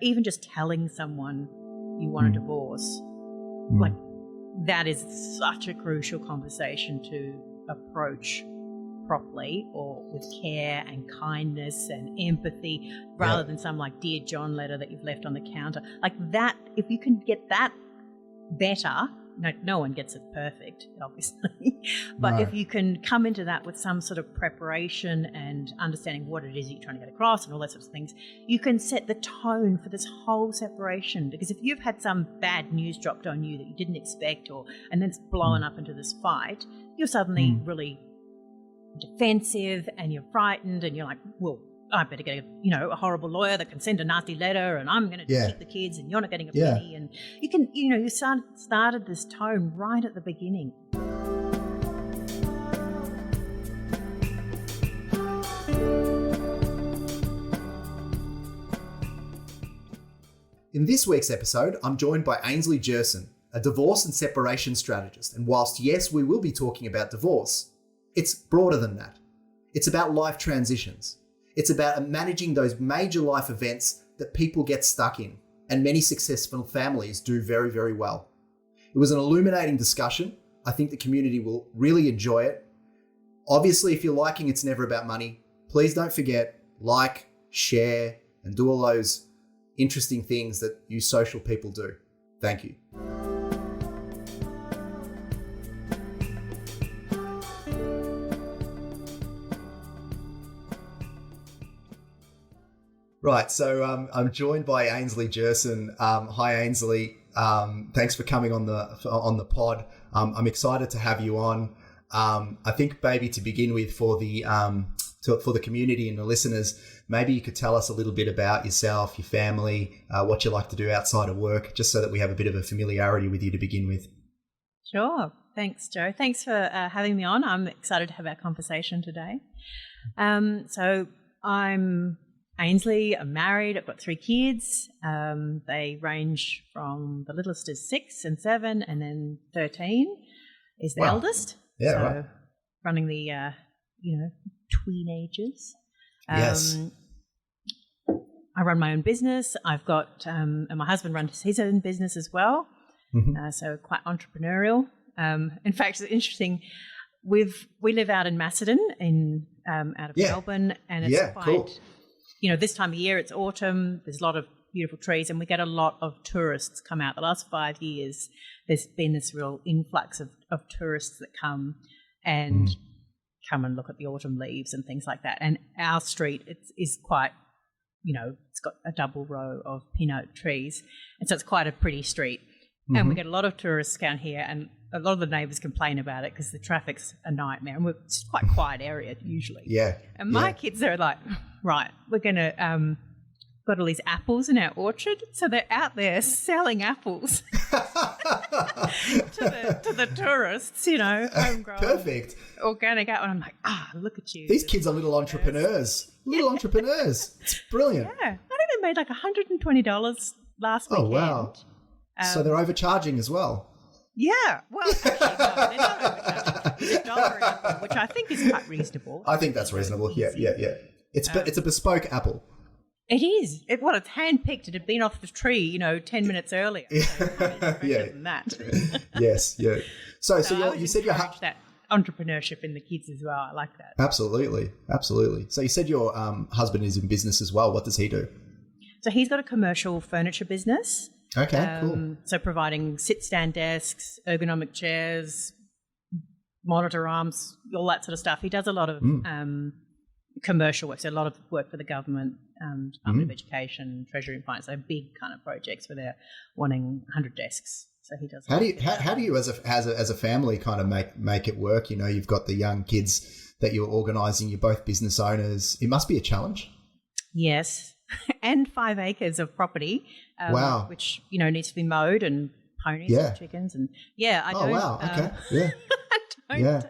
even just telling someone you want a divorce, like that is such a crucial conversation to approach properly or with care and kindness and empathy rather than some like Dear John letter that you've left on the counter. Like that, if you can get that better, no one gets it perfect, obviously, but if you can come into that with some sort of preparation and understanding what it is you're trying to get across and all that sorts of things, you can set the tone for this whole separation. Because if you've had some bad news dropped on you that you didn't expect and then it's blown up into this fight, you're suddenly really defensive and you're frightened and you're like, well, I better get a horrible lawyer that can send a nasty letter and I'm going to keep the kids and you're not getting a penny. And you can, you started this tone right at the beginning. In this week's episode, I'm joined by Aynsley Jurson, a divorce and separation strategist. And whilst, yes, we will be talking about divorce, it's broader than that. It's about life transitions. It's about managing those major life events that people get stuck in, and many successful families do very, very well. It was an illuminating discussion. I think the community will really enjoy it. Obviously, if you're liking It's Never About Money, please don't forget, like, share, and do all those interesting things that you social people do. Thank you. Right, so I'm joined by Aynsley Jurson. Hi, Aynsley. Thanks for coming on the pod. I'm excited to have you on. I think maybe to begin with, for the community and the listeners, maybe you could tell us a little bit about yourself, your family, what you like to do outside of work, just so that we have a bit of a familiarity with you to begin with. Sure. Thanks, Joe. Thanks for having me on. I'm excited to have our conversation today. So I'm Aynsley, I'm married, I've got 3 kids. They range from the littlest is 6 and 7, and then 13 is the eldest. Yeah, so right. Running the, tweenagers. Yes. I run my own business. I've got, and my husband runs his own business as well. So quite entrepreneurial. In fact, it's interesting. We live out in Macedon out of Melbourne, and it's quite... Cool. This time of year, it's autumn, there's a lot of beautiful trees, and we get a lot of tourists come out. The last 5 years, there's been this real influx of tourists that come and look at the autumn leaves and things like that. And our street is quite, it's got a double row of pin oak trees, and so it's quite a pretty street. And we get a lot of tourists down here, and a lot of the neighbours complain about it because the traffic's a nightmare, and it's quite a quiet area usually. Yeah. And my kids are like, right, we're going to got all these apples in our orchard, so they're out there selling apples to the tourists, homegrown, perfect, organic apple. And I'm like, look at you. These kids are little entrepreneurs. Entrepreneurs. It's brilliant. Yeah, I think they made like $120 last weekend. Oh wow! So they're overcharging as well. Yeah, well, actually, no, they're not overcharging. It's $1 an apple, which I think is quite reasonable. I think that's reasonable. Yeah. It's a bespoke apple. It is. It's hand-picked. It had been off the tree, 10 minutes earlier. So better than that. Yes, yeah. So you said that entrepreneurship in the kids as well. I like that. Absolutely. So you said your husband is in business as well. What does he do? So he's got a commercial furniture business. Okay, cool. So providing sit-stand desks, ergonomic chairs, monitor arms, all that sort of stuff. He does a lot of commercial work, so a lot of work for the government, Department of Education, Treasury and Finance, so big kind of projects where they're wanting 100 desks. So he does. How do you as a family kind of make it work? You've got the young kids that you're organising. You're both business owners. It must be a challenge. Yes, and 5 acres of property. Wow. Which needs to be mowed, and ponies and chickens, and I don't. Oh wow! Okay, yeah. I don't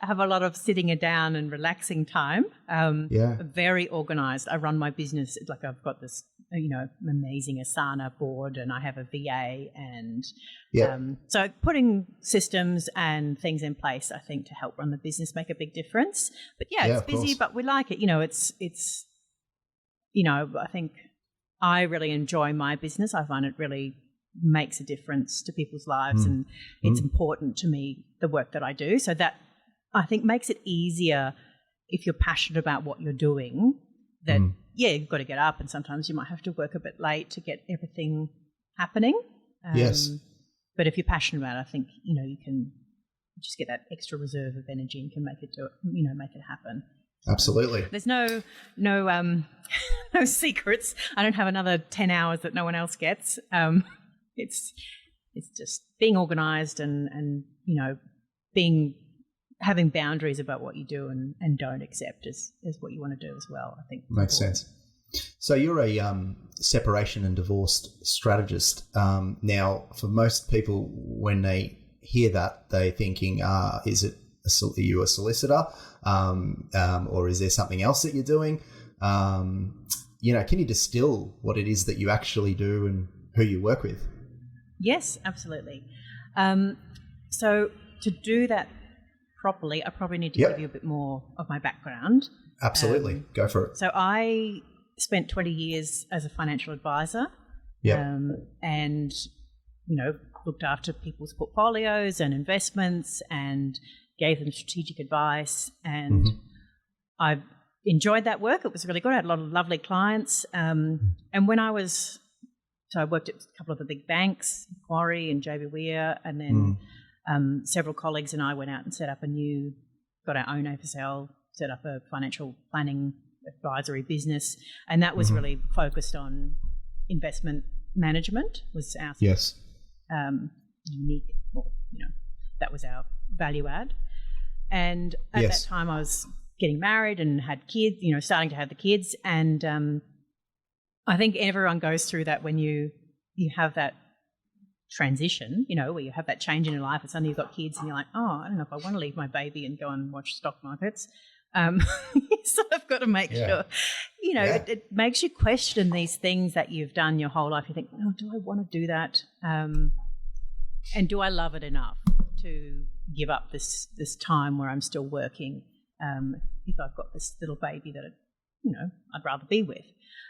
have a lot of sitting down and relaxing time. Very organised. I run my business like I've got this, amazing Asana board, and I have a VA, and so putting systems and things in place, I think, to help run the business make a big difference. But it's busy, but we like it. It's I think I really enjoy my business. I find it really makes a difference to people's lives, and it's important to me, the work that I do. So that, I think, makes it easier if you're passionate about what you're doing, that, you've got to get up, and sometimes you might have to work a bit late to get everything happening. Yes. But if you're passionate about it, I think, you can just get that extra reserve of energy and can make it make it happen. Absolutely. There's no no secrets. I don't have another 10 hours that no one else gets. It's just being organised and having boundaries about what you do and don't accept is what you want to do as well, I think. Makes sense. So you're a separation and divorce strategist. Now, for most people, when they hear that, they're thinking, are you a solicitor? Or is there something else that you're doing? Can you distill what it is that you actually do and who you work with? Yes, absolutely. So to do that properly, I probably need to give you a bit more of my background. Absolutely. Go for it. So I spent 20 years as a financial advisor, and, looked after people's portfolios and investments and gave them strategic advice. And I enjoyed that work. It was really good. I had a lot of lovely clients. And when I worked at a couple of the big banks, Macquarie and JB Weir, and then several colleagues and I went out and got our own AFSL, set up a financial planning advisory business, and that was really focused on investment management, was our unique, that was our value add. And at that time I was getting married and had kids, starting to have the kids, and I think everyone goes through that when you have that transition, where you have that change in your life and suddenly you've got kids and you're like, oh, I don't know if I want to leave my baby and go and watch stock markets. You sort of got to make sure, it makes you question these things that you've done your whole life. You think, oh, do I want to do that? And do I love it enough to give up this time where I'm still working if I've got this little baby that, I'd rather be with?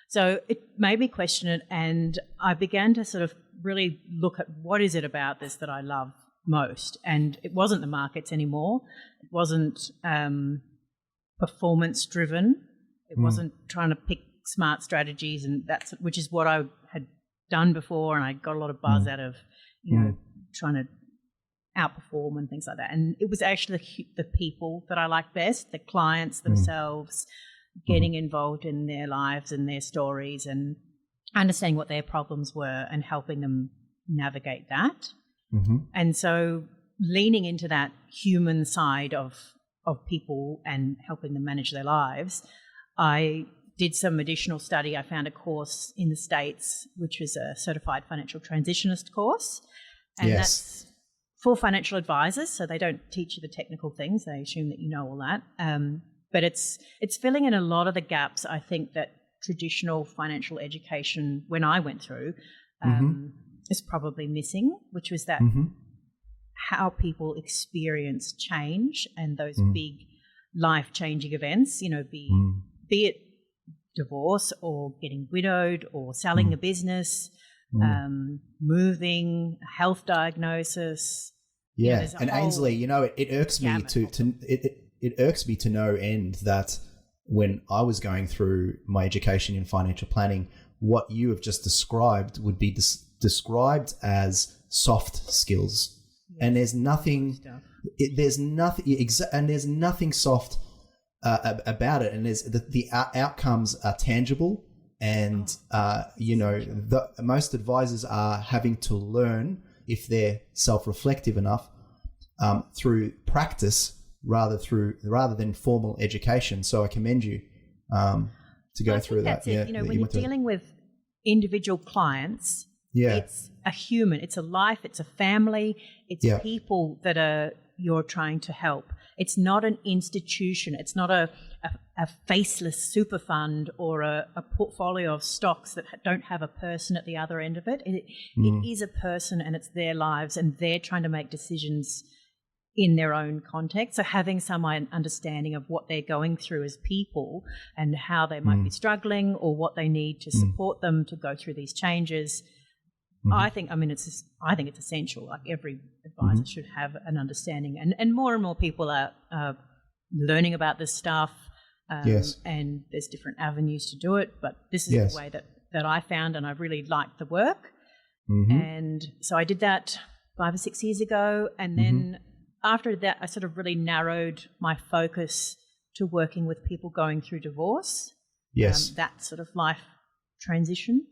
So it made me question it, and I began to sort of really look at what is it about this that I love most. And it wasn't the markets anymore. It wasn't performance driven. It wasn't trying to pick smart strategies, and which is what I had done before, and I got a lot of buzz out of trying to outperform and things like that. And it was actually the people that I liked best, the clients themselves, getting involved in their lives and their stories and understanding what their problems were and helping them navigate that. And so leaning into that human side of people and helping them manage their lives, I did some additional study. I found a course in the States, which was a Certified Financial Transitionist course. And that's for financial advisors, so they don't teach you the technical things. They assume that you know all that. But it's filling in a lot of the gaps, I think, that traditional financial education, when I went through, is probably missing, which was that how people experience change and those big life-changing events, be it divorce or getting widowed or selling a business, moving, health diagnosis. Yeah, and Aynsley, it irks me it irks me to no end that when I was going through my education in financial planning, what you have just described would be described as soft skills, and there's nothing soft about it, and there's the outcomes are tangible. And, most advisors are having to learn, if they're self-reflective enough, through practice rather than formal education. So I commend you to go through that. That's it. When you're dealing with individual clients, it's a human, it's a life, it's a family, it's people that you're trying to help. It's not an institution. It's not a faceless super fund or a portfolio of stocks that don't have a person at the other end of it. It is a person, and it's their lives, and they're trying to make decisions in their own context. So having some understanding of what they're going through as people and how they might be struggling or what they need to support them to go through these changes. I think it's essential. Like every advisor should have an understanding, and more people are learning about this stuff. And there's different avenues to do it, but this is the way that I found, and I really liked the work. And so I did that 5 or 6 years ago, and then after that, I sort of really narrowed my focus to working with people going through divorce. That sort of life transition.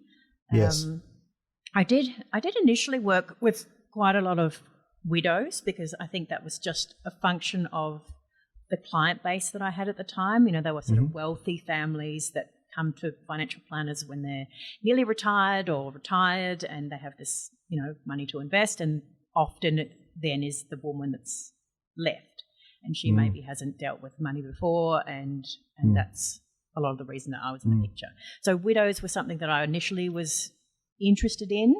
I did initially work with quite a lot of widows because I think that was just a function of the client base that I had at the time. You know, they were sort of wealthy families that come to financial planners when they're nearly retired or retired, and they have this, you know, money to invest, and often it then is the woman that's left, and she maybe hasn't dealt with money before, and that's a lot of the reason that I was in the picture. So widows were something that I initially was interested in.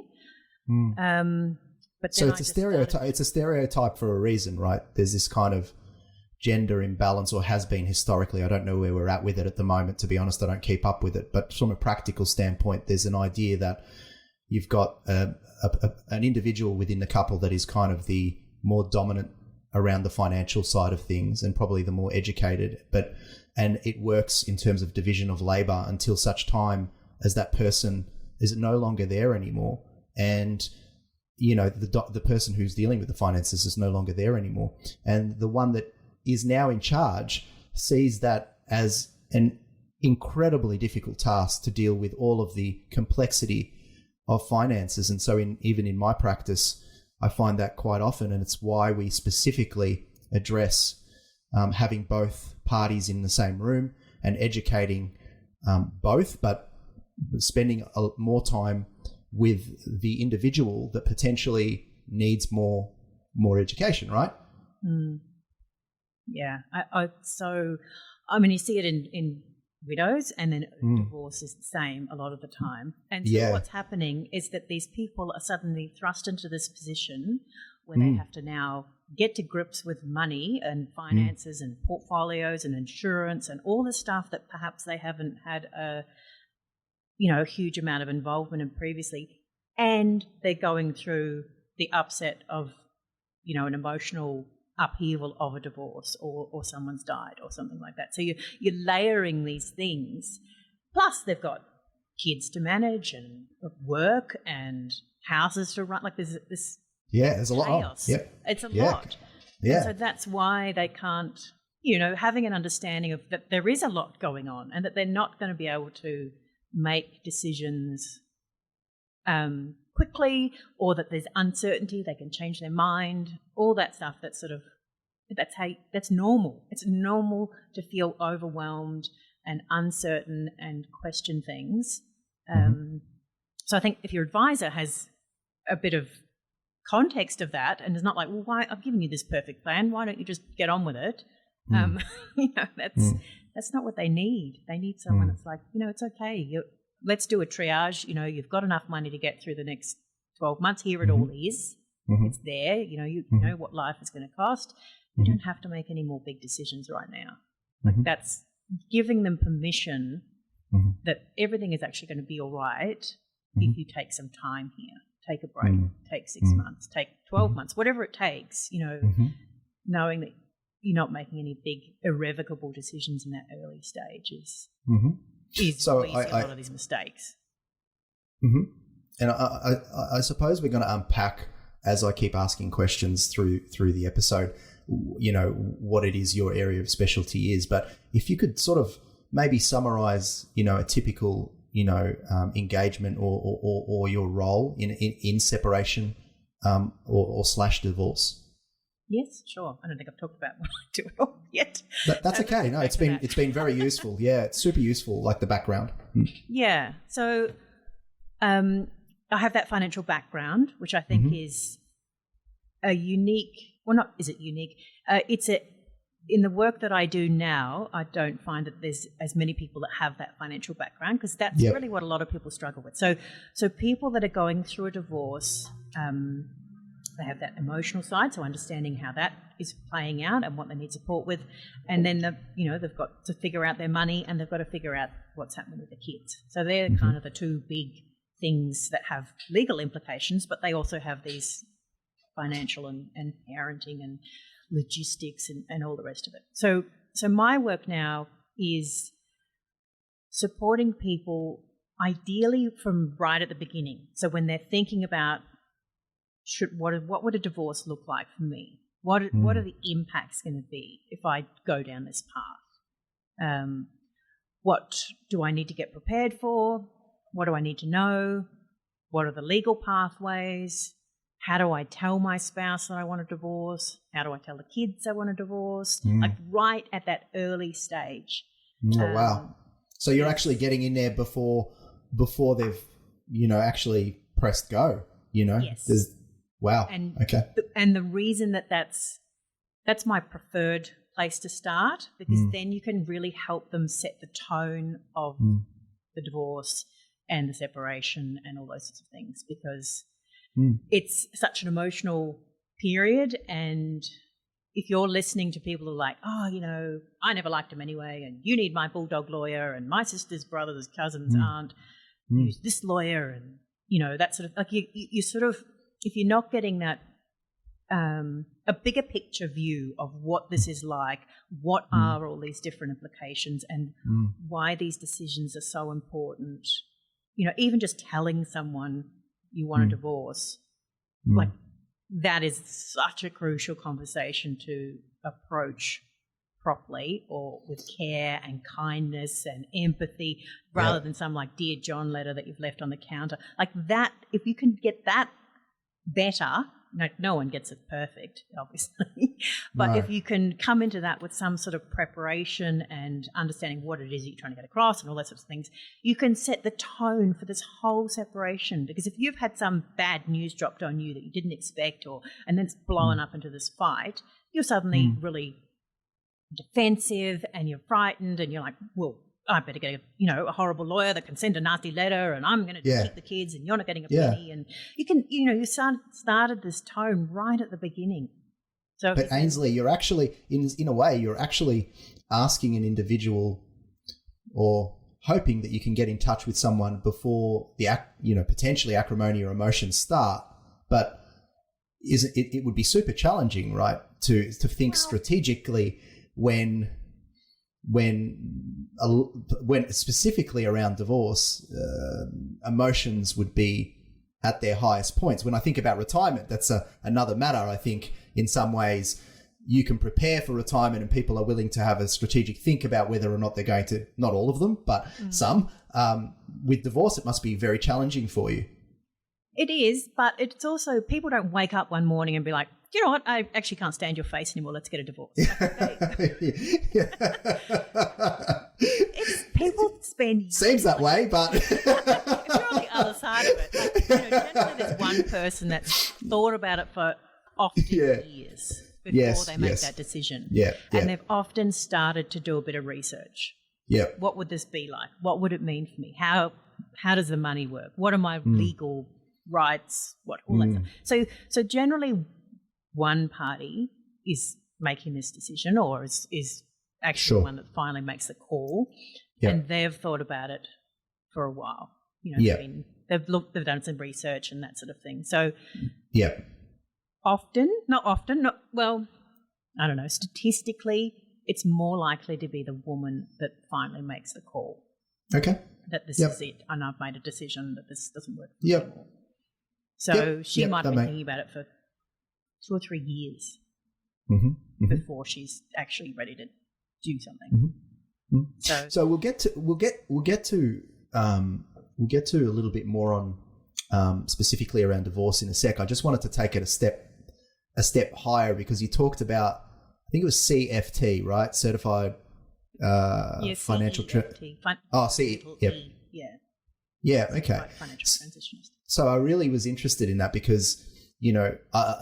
But so it's a stereotype. It's a stereotype for a reason, right? There's this kind of gender imbalance, or has been historically. I don't know where we're at with it at the moment, to be honest. I don't keep up with it. But from a practical standpoint, there's an idea that you've got an individual within the couple that is kind of the more dominant around the financial side of things and probably the more educated. And it works in terms of division of labor until such time as that person is no longer there anymore. And you know, the person who's dealing with the finances is no longer there anymore. And the one that is now in charge sees that as an incredibly difficult task to deal with all of the complexity of finances. And so even in my practice, I find that quite often, and it's why we specifically address having both parties in the same room and educating both, but spending more time with the individual that potentially needs more education, right? Yeah. You see it in widows, and then divorce is the same a lot of the time. And so what's happening is that these people are suddenly thrust into this position where they have to now get to grips with money and finances and portfolios and insurance and all the stuff that perhaps they haven't had a huge amount of involvement in previously. And they're going through the upset of, an emotional upheaval of a divorce, or someone's died or something like that. So you're layering these things. Plus they've got kids to manage and work and houses to run. Like there's this there's a lot. Chaos. It's a lot. Yeah. And so that's why they can't, having an understanding of that there is a lot going on and that they're not going to be able to make decisions quickly, or that there's uncertainty, they can change their mind, all that stuff. That's normal. It's normal to feel overwhelmed and uncertain and question things. So I think if your advisor has a bit of context of that and is not like, well, why, I've given you this perfect plan, why don't you just get on with it? That's not what they need. They need someone that's like, it's okay. Let's do a triage. You've got enough money to get through the next 12 months. Here it all is. It's there. You know what life is going to cost. You don't have to make any more big decisions right now. Like that's giving them permission that everything is actually going to be all right if you take some time here. Take a break. Take 6 months. Take 12 months. Whatever it takes. Knowing that you're not making any big irrevocable decisions in that early stage is so where you see a lot of these mistakes. And I suppose we're going to unpack, as I keep asking questions through the episode, what it is your area of specialty is. But if you could sort of maybe summarize, a typical, engagement or your role in separation or / divorce. Yes, sure. I don't think I've talked about what I do at all yet. That's okay. No, it's been very useful. Yeah, it's super useful, like the background. Yeah. So I have that financial background, which I think is a unique, well, not is it unique? In the work that I do now, I don't find that there's as many people that have that financial background, because that's really what a lot of people struggle with. So people that are going through a divorce, they have that emotional side, so understanding how that is playing out and what they need support with, and then they've got to figure out their money and they've got to figure out what's happening with the kids. So they're kind of the two big things that have legal implications, but they also have these financial and parenting and logistics and all the rest of it. So my work now is supporting people ideally from right at the beginning. So when they're thinking about what would a divorce look like for me? What are the impacts going to be if I go down this path? What do I need to get prepared for? What do I need to know? What are the legal pathways? How do I tell my spouse that I want a divorce? How do I tell the kids I want a divorce? Like right at that early stage. Oh, wow. So you're actually getting in there before they've, actually pressed go, Yes. Wow. Okay. And the reason that's my preferred place to start, because then you can really help them set the tone of the divorce and the separation and all those sorts of things, because it's such an emotional period. And if you're listening to people who are like, oh, I never liked him anyway, and you need my bulldog lawyer, and my sister's brothers, cousins, aunt use this lawyer, and, that sort of, like you sort of, if you're not getting that, a bigger picture view of what this is like, what are all these different implications, and why these decisions are so important, even just telling someone you want a divorce, like that is such a crucial conversation to approach properly, or with care and kindness and empathy, rather than some like Dear John letter that you've left on the counter. Like that, if you can get that better, no one gets it perfect, obviously, but if you can come into that with some sort of preparation and understanding what it is that you're trying to get across and all those sorts of things, you can set the tone for this whole separation. Because if you've had some bad news dropped on you that you didn't expect, and then it's blown up into this fight, you're suddenly really defensive and you're frightened and you're like, well, I better get a horrible lawyer that can send a nasty letter, and I'm going to keep the kids, and you're not getting a penny. And you can, you started this tone right at the beginning. So, but Aynsley, you're actually in a way, you're actually asking an individual, or hoping that you can get in touch with someone before the potentially acrimony or emotions start. But it would be super challenging, right, to think strategically when specifically around divorce, emotions would be at their highest points. When I think about retirement, that's another matter. I think in some ways you can prepare for retirement and people are willing to have a strategic think about whether or not they're going to, not all of them, but some. With divorce, it must be very challenging for you. It is, but it's also, people don't wake up one morning and be like, you know what, I actually can't stand your face anymore, let's get a divorce. People spend... Seems that way, but... if you're on the other side of it, generally there's one person that's thought about it for often years before they make that decision. And they've often started to do a bit of research. What would this be like? What would it mean for me? How does the money work? What are my legal rights? All that stuff. So generally one party is making this decision, or is actually the one that finally makes the call, and they've thought about it for a while. They've done some research and that sort of thing. So I don't know, statistically it's more likely to be the woman that finally makes the call. Okay. That this is it, and I've made a decision that this doesn't work for me anymore. So she might have been thinking about it for 2 or 3 years before she's actually ready to do something. So we'll get to a little bit more on specifically around divorce in a sec. I just wanted to take it a step higher, because you talked about, I think it was CFT, right? Certified Financial CFT. Okay. Financial Transitionist. So I really was interested in that because,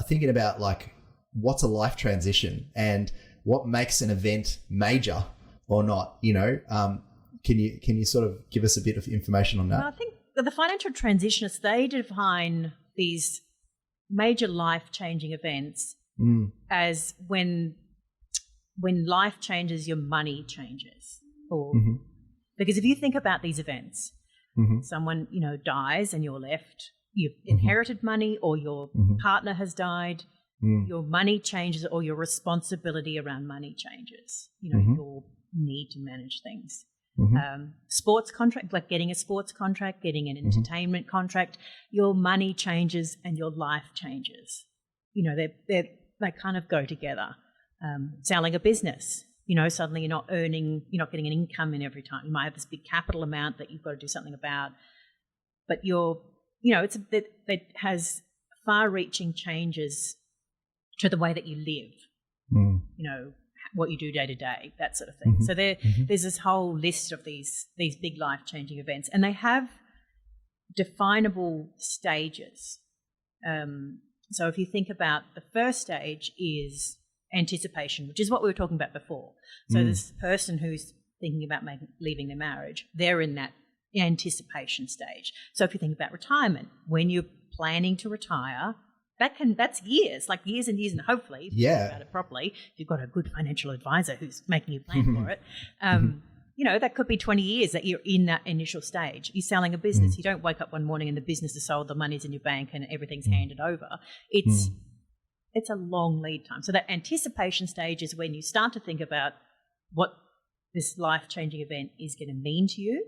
thinking about like what's a life transition and what makes an event major or not, can you sort of give us a bit of information on that? Well, I think the financial transitionist, they define these major life-changing events as when life changes, your money changes. Or because if you think about these events, someone, dies and you're left, you've inherited money, or your partner has died, your money changes, or your responsibility around money changes. Your need to manage things. Sports contract, like getting a sports contract, getting an entertainment contract, your money changes and your life changes. They kind of go together. Selling a business, suddenly you're not getting an income in every time. You might have this big capital amount that you've got to do something about, but it has far-reaching changes to the way that you live. What you do day to day, that sort of thing. So there's this whole list of these big life-changing events, and they have definable stages. So if you think about the first stage is anticipation, which is what we were talking about before. So this person who's thinking about leaving their marriage, they're in that anticipation stage. So if you think about retirement, when you're planning to retire, that's years and years, and hopefully, if you think about it properly, if you've got a good financial advisor who's making you plan for it, that could be 20 years that you're in that initial stage. You're selling a business. You don't wake up one morning and the business is sold, the money's in your bank and everything's handed over. It's a long lead time. So that anticipation stage is when you start to think about what this life-changing event is going to mean to you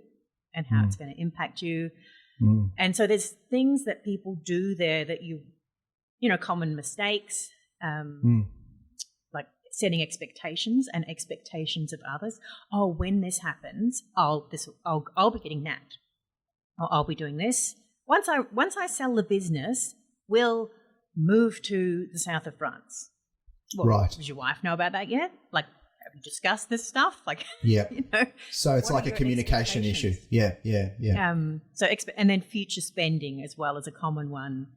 and how it's going to impact you. And so there's things that people do there that common mistakes, like setting expectations and expectations of others. Oh, when this happens, I'll be getting that. Or I'll be doing this. Once I sell the business, we'll move to the south of France. Well, right. Does your wife know about that yet? Like, have you discussed this stuff? Like, So it's like a communication issue. Yeah. And then future spending as well as a common one.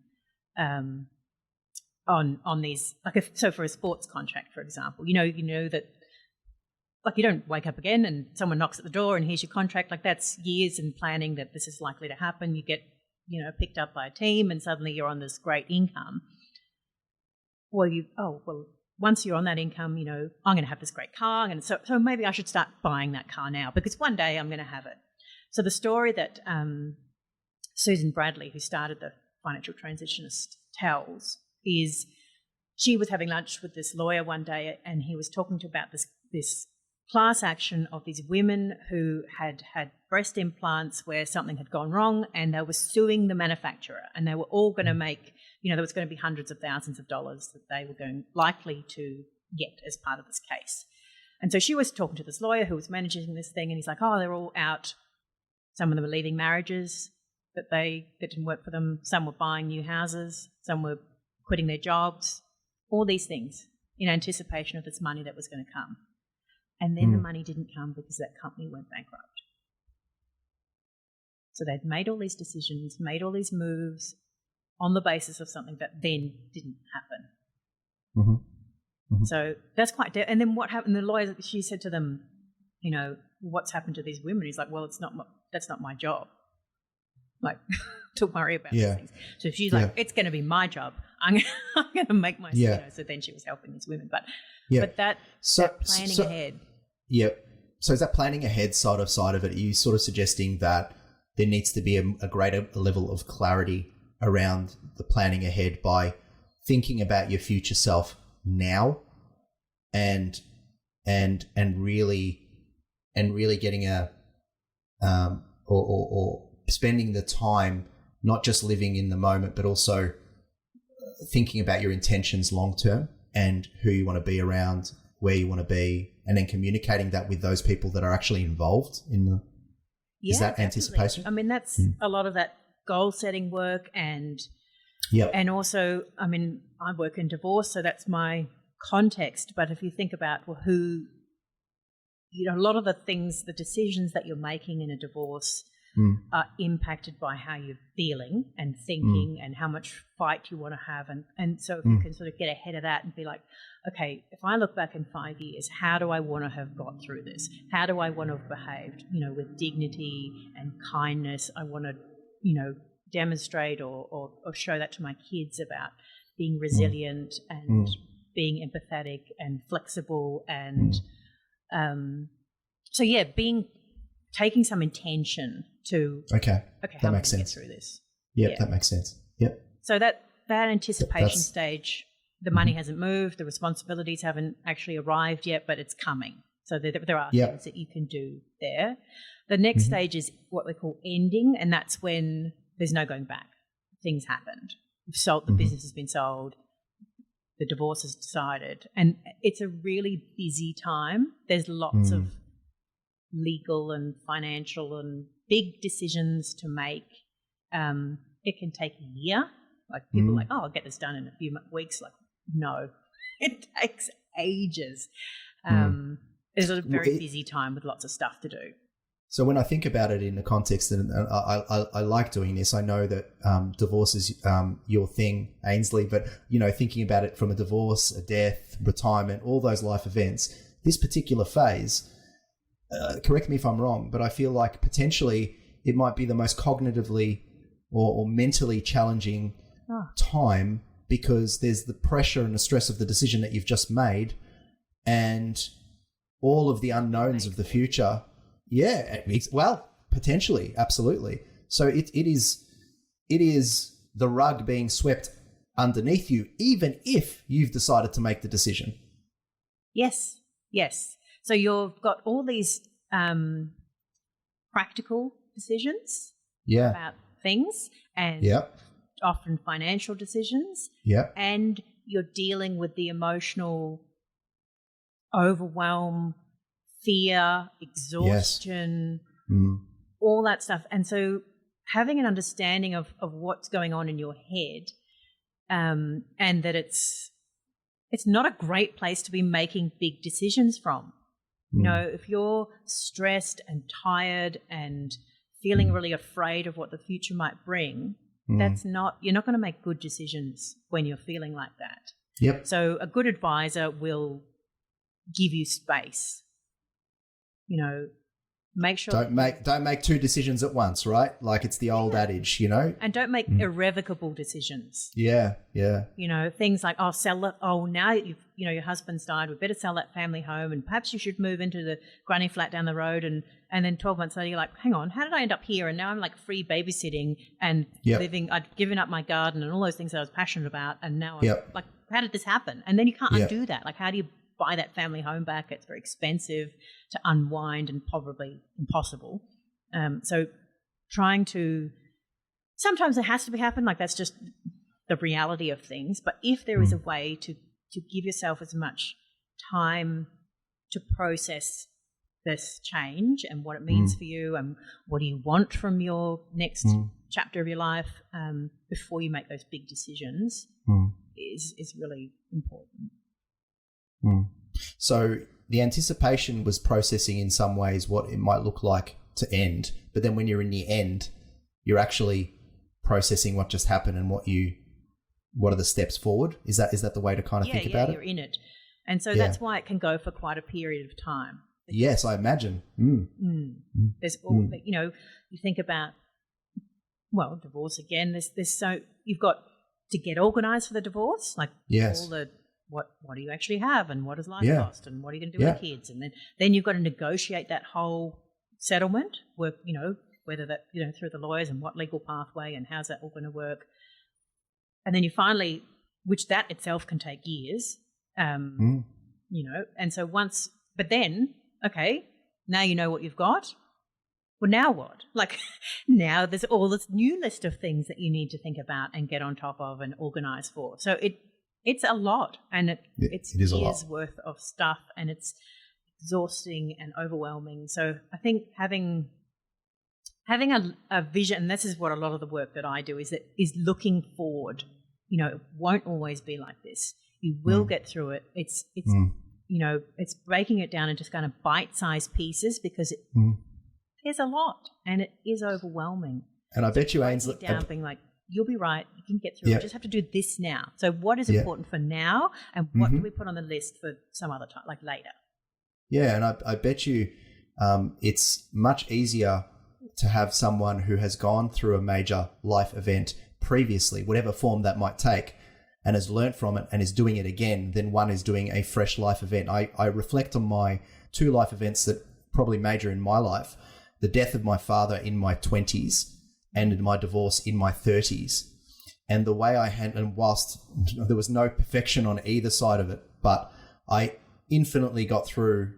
On these, so for a sports contract, for example, that, like, you don't wake up again and someone knocks at the door and here's your contract. Like, that's years in planning that this is likely to happen. You get, picked up by a team and suddenly you're on this great income. Well, once you're on that income, I'm going to have this great car, and so maybe I should start buying that car now because one day I'm going to have it. So the story that Susan Bradley, who started the Financial Transitionist, tells is she was having lunch with this lawyer one day and he was talking to about this class action of these women who had breast implants where something had gone wrong, and they were suing the manufacturer, and they were all going to make, there was going to be hundreds of thousands of dollars that they were likely to get as part of this case. And so she was talking to this lawyer who was managing this thing, and he's like, oh, they're all out. Some of them were leaving marriages that didn't work for them. Some were buying new houses. Some were quitting their jobs, all these things in anticipation of this money that was going to come. And then the money didn't come because that company went bankrupt. So they'd made all these decisions, made all these moves on the basis of something that then didn't happen. So that's quite and then what happened? The lawyer, she said to them, what's happened to these women? He's like, well, that's not my job. Like, to worry about these things. So she's like, it's going to be my job. I'm going to make my, so then she was helping these women. But that planning ahead. Yeah. So is that planning ahead side of it? Are you sort of suggesting that there needs to be a greater level of clarity around the planning ahead by thinking about your future self now and really getting or spending the time not just living in the moment, but also thinking about your intentions long term and who you want to be around, where you want to be, and then communicating that with those people that are actually involved in the. Is that anticipation? I mean, that's a lot of that goal setting work, and also, I mean, I work in divorce, so that's my context. But if you think about who, a lot of the things, the decisions that you're making in a divorce are impacted by how you're feeling and thinking and how much fight you want to have. And so if you can sort of get ahead of that and be like, okay, if I look back in 5 years, how do I want to have got through this? How do I want to have behaved, with dignity and kindness? I want to, demonstrate or show that to my kids about being resilient and being empathetic and flexible and taking some intention to okay, how that makes can we sense. get through this. Yep, that makes sense. Yep. So that anticipation stage, the money hasn't moved, the responsibilities haven't actually arrived yet, but it's coming. So there are things that you can do there. The next stage is what we call ending, and that's when there's no going back. Things happened. The business has been sold. The divorce is decided. And it's a really busy time. There's lots of legal and financial and big decisions to make. It can take a year. Like people are like, oh, I'll get this done in a few weeks. Like, no, it takes ages. It's a very busy time with lots of stuff to do. So when I think about it in the context, and I like doing this, I know that divorce is your thing, Aynsley, but, thinking about it from a divorce, a death, retirement, all those life events, this particular phase, correct me if I'm wrong, but I feel like potentially it might be the most cognitively or mentally challenging time, because there's the pressure and the stress of the decision that you've just made and all of the unknowns of the future. Yeah, well, potentially, absolutely. So it is the rug being swept underneath you, even if you've decided to make the decision. Yes. So you've got all these practical decisions about things, and often financial decisions. And you're dealing with the emotional overwhelm, fear, exhaustion, all that stuff. And so having an understanding of what's going on in your head, and that it's not a great place to be making big decisions from. If you're stressed and tired and feeling really afraid of what the future might bring, you're not going to make good decisions when you're feeling like that. Yep. So a good advisor will give you space. Make sure don't make two decisions at once, right? Like it's the old adage, And don't make irrevocable decisions. Yeah. Things like, sell it. Now that your husband's died, we better sell that family home, and perhaps you should move into the granny flat down the road. And then 12 months later, you're like, hang on, how did I end up here? And now I'm like free babysitting and living. I'd given up my garden and all those things that I was passionate about, and now I'm like, how did this happen? And then you can't undo that. Like, how do you buy that family home back? It's very expensive to unwind and probably impossible. So sometimes it has to be happen, like that's just the reality of things. But if there is a way to give yourself as much time to process this change and what it means for you and what do you want from your next chapter of your life before you make those big decisions is really important. So the anticipation was processing in some ways what it might look like to end, but then when you're in the end, you're actually processing what just happened and what are the steps forward? Is that the way to kind of think about it? Yeah, you're in it. And so that's why it can go for quite a period of time. Yes, I imagine. There's all, you think about, divorce again, you've got to get organized for the divorce, like all the, what do you actually have and what does life cost and what are you going to do with kids? And then you've got to negotiate that whole settlement, whether that, through the lawyers and what legal pathway and how's that all going to work. And then you finally, which that itself can take years, and so but then, okay, now you know what you've got. Well, now what? Like now there's all this new list of things that you need to think about and get on top of and organize for. So it's a lot, and it's years worth of stuff, and it's exhausting and overwhelming. So I think having a vision, and this is what a lot of the work that I do is looking forward. It won't always be like this. You will get through it. It's breaking it down into just kind of bite-sized pieces because there's a lot and it is overwhelming. And I bet you, Aynsley, being like, you'll be right. You can get through it. You just have to do this now. So what is important for now, and what do we put on the list for some other time, like later? Yeah, and I bet you it's much easier to have someone who has gone through a major life event previously, whatever form that might take, and has learnt from it and is doing it again, than one is doing a fresh life event. I reflect on my 2 life events that probably major in my life: the death of my father in my 20s and my divorce in my 30s. And the way I handled, and whilst there was no perfection on either side of it, but I infinitely got through.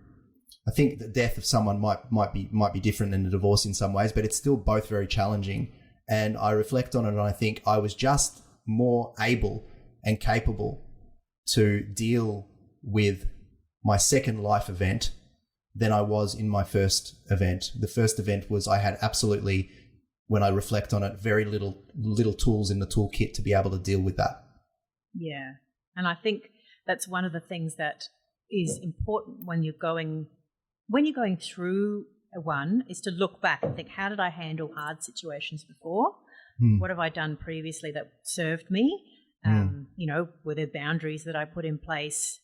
I think the death of someone might be different than the divorce in some ways, but it's still both very challenging. And I reflect on it and I think I was just more able and capable to deal with my second life event than I was in my first event. The first event was, I had absolutely, when I reflect on it, very little tools in the toolkit to be able to deal with that. Yeah. And I think that's one of the things that is important when you're going through one, is to look back and think, how did I handle hard situations before? What have I done previously that served me? Were there boundaries that I put in place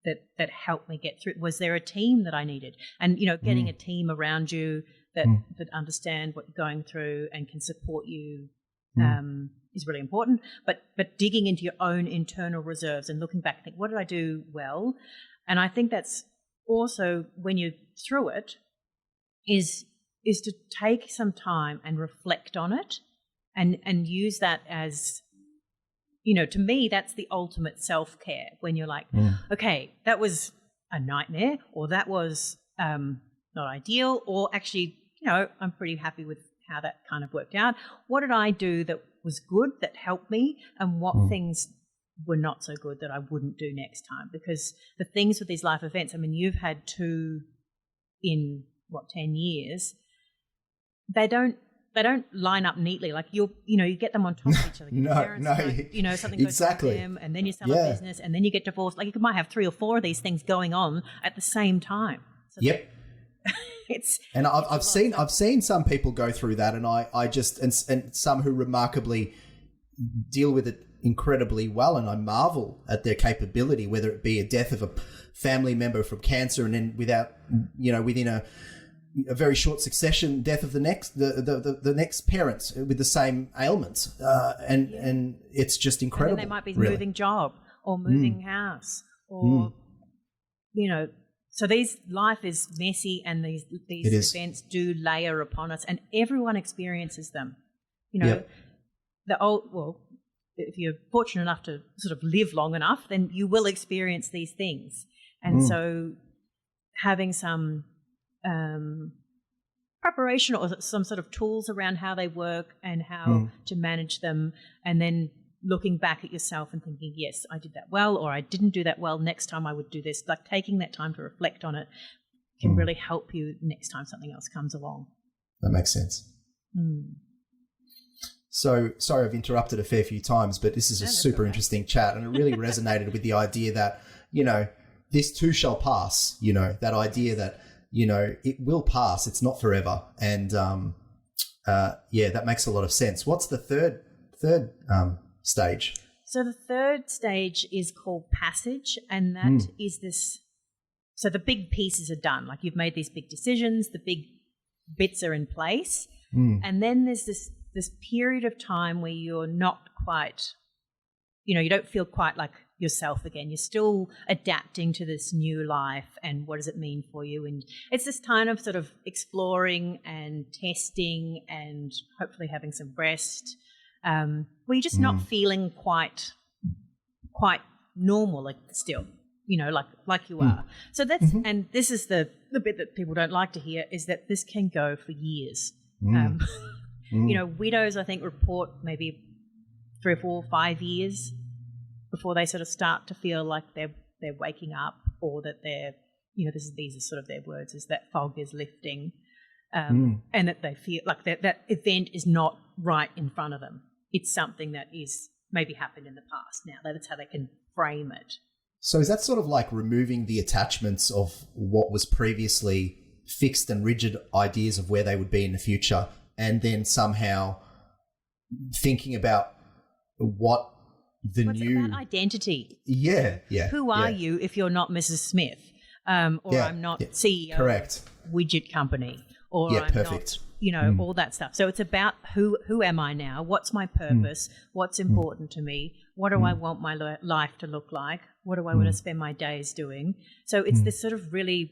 that helped me get through? Was there a team that I needed? And, getting a team around you that understand what you're going through and can support you is really important. But digging into your own internal reserves and looking back, think, what did I do well? And I think that's also, when you're through it, is to take some time and reflect on it and use that as, to me, that's the ultimate self-care, when you're like, okay, that was a nightmare, or that was not ideal, or actually, I'm pretty happy with how that kind of worked out. What did I do that was good, that helped me, and what things were not so good that I wouldn't do next time? Because the things with these life events, I mean, you've had 2 in 10 years. They don't line up neatly. Like you get them on top of each other. Something goes exactly. to them, and then you start a business, and then you get divorced. Like, you might have 3 or 4 of these things going on at the same time. So yep. I've seen some people go through that, and I just and some who remarkably deal with it incredibly well, and I marvel at their capability, whether it be a death of a family member from cancer, and then within a very short succession, death of the next parents with the same ailments, and it's just incredible. And then they might be moving job or moving house, or So life is messy, and these events do layer upon us, and everyone experiences them. If you're fortunate enough to sort of live long enough, then you will experience these things. And so having some preparation or some sort of tools around how they work and how to manage them, and then looking back at yourself and thinking, yes, I did that well, or I didn't do that well, next time I would do this. Like, taking that time to reflect on it can really help you next time something else comes along. That makes sense. So, sorry I've interrupted a fair few times, but this is a super interesting chat, and it really resonated with the idea that, this too shall pass, that idea that, it will pass, it's not forever. And that makes a lot of sense. What's the third stage? So the third stage is called passage, and that is this. So the big pieces are done. Like, you've made these big decisions, the big bits are in place, and then there's this period of time where you're not quite, you don't feel quite like yourself again. You're still adapting to this new life, and what does it mean for you? And it's this time of sort of exploring and testing, and hopefully having some rest. Where you're just not feeling quite normal, like, still, like you are. So that's, and this is the bit that people don't like to hear, is that this can go for years. Widows, I think, report maybe 3 or 4 or 5 years before they sort of start to feel like they're waking up, or that they're, these are sort of their words, is that fog is lifting, and that they feel like that event is not right in front of them. It's something that is maybe happened in the past now. That's how they can frame it. So is that sort of like removing the attachments of what was previously fixed and rigid ideas of where they would be in the future, and then somehow thinking about what's about identity. Yeah. Who are you if you're not Mrs. Smith? I'm not CEO correct. widget company, or I'm perfect. all that stuff. So it's about who am I now? What's my purpose? What's important to me? What do I want my life to look like? What do I want to spend my days doing? So it's this sort of really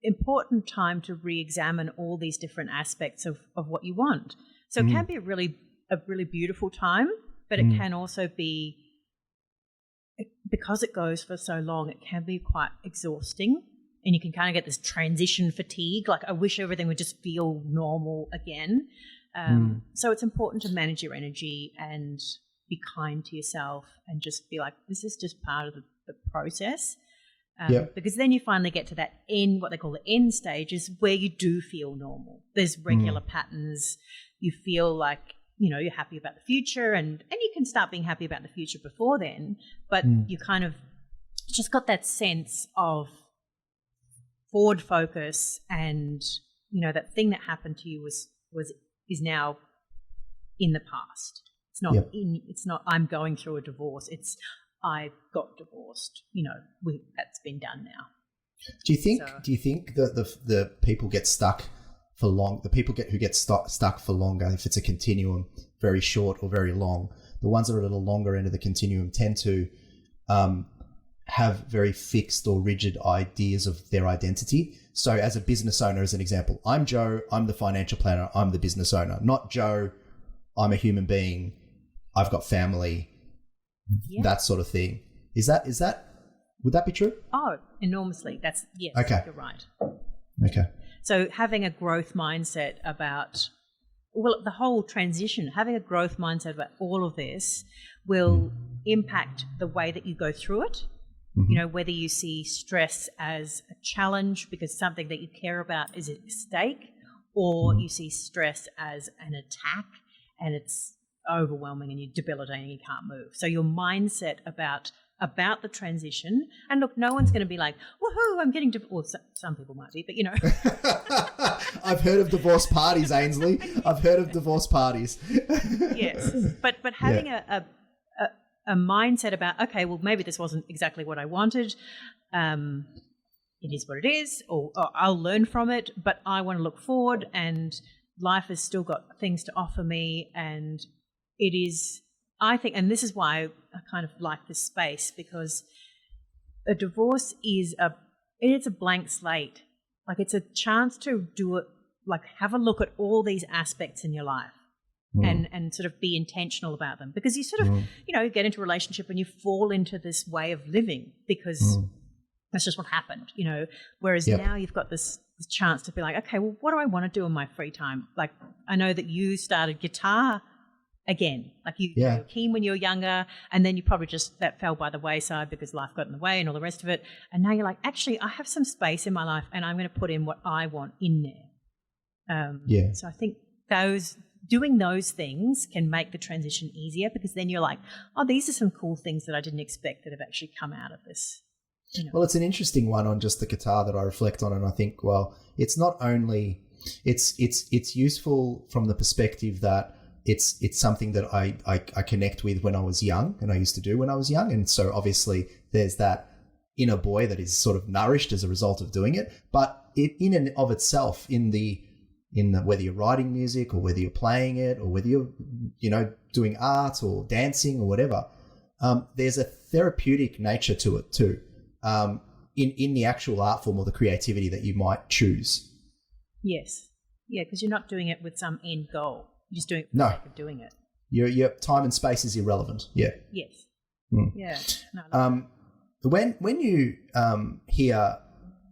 important time to re-examine all these different aspects of what you want. So it can be a really beautiful time, but it can also be, because it goes for so long, it can be quite exhausting, and you can kind of get this transition fatigue. Like, I wish everything would just feel normal again. So it's important to manage your energy and be kind to yourself and just be like, this is just part of the process. Because then you finally get to that end, what they call the end stages, where you do feel normal. There's regular patterns. You feel like, you're happy about the future, and you can start being happy about the future before then, but you kind of just got that sense of forward focus, and, that thing that happened to you is now in the past. It's not it's not I'm going through a divorce. It's I got divorced. That's been done now. Do you think that the people get stuck for long? The people who get stuck for longer, if it's a continuum, very short or very long, the ones that are at the longer end of the continuum tend to have very fixed or rigid ideas of their identity. So, as a business owner, as an example, I'm Joe. I'm the financial planner. I'm the business owner. Not Joe. I'm a human being. I've got family. That sort of thing. Is that? Would that be true? Oh, enormously. Yes. Okay. You're right. Okay. So having a growth mindset about, the whole transition, having a growth mindset about all of this will impact the way that you go through it. Whether you see stress as a challenge because something that you care about is at stake, or you see stress as an attack and it's overwhelming and you're debilitating, you can't move. So your mindset about the transition, and look, no one's going to be like, woohoo, I'm getting divorced. Well, some people might be, but I've heard of divorce parties, Aynsley. I've heard of divorce parties. Yes, but having a mindset about, okay, well, maybe this wasn't exactly what I wanted. It is what it is, or I'll learn from it, but I want to look forward, and life has still got things to offer me, and it is, I think, and this is why I kind of like this space, because a divorce is a blank slate. Like, it's a chance to do it, like, have a look at all these aspects in your life and sort of be intentional about them, because you sort of, get into a relationship and you fall into this way of living because that's just what happened, whereas now you've got this chance to be like, okay, well, what do I want to do in my free time? Like, I know that you started guitar again, like you were keen when you were younger, and then you probably that fell by the wayside because life got in the way and all the rest of it. And now you're like, actually, I have some space in my life and I'm going to put in what I want in there. So I think doing those things can make the transition easier, because then you're like, oh, these are some cool things that I didn't expect that have actually come out of this. Well, it's an interesting one on just the guitar that I reflect on, and I think, well, it's not only it's useful from the perspective that it's something that I connect with when I was young, and I used to do when I was young, and so obviously there's that inner boy that is sort of nourished as a result of doing it. But in and of itself, in the whether you're writing music or whether you're playing it or whether you're doing art or dancing or whatever, there's a therapeutic nature to it too. In the actual art form or the creativity that you might choose. Yes. Yeah, because you're not doing it with some end goal. You're just doing it for the sake of doing it. Your time and space is irrelevant. Yeah. Yes. Yeah. When you hear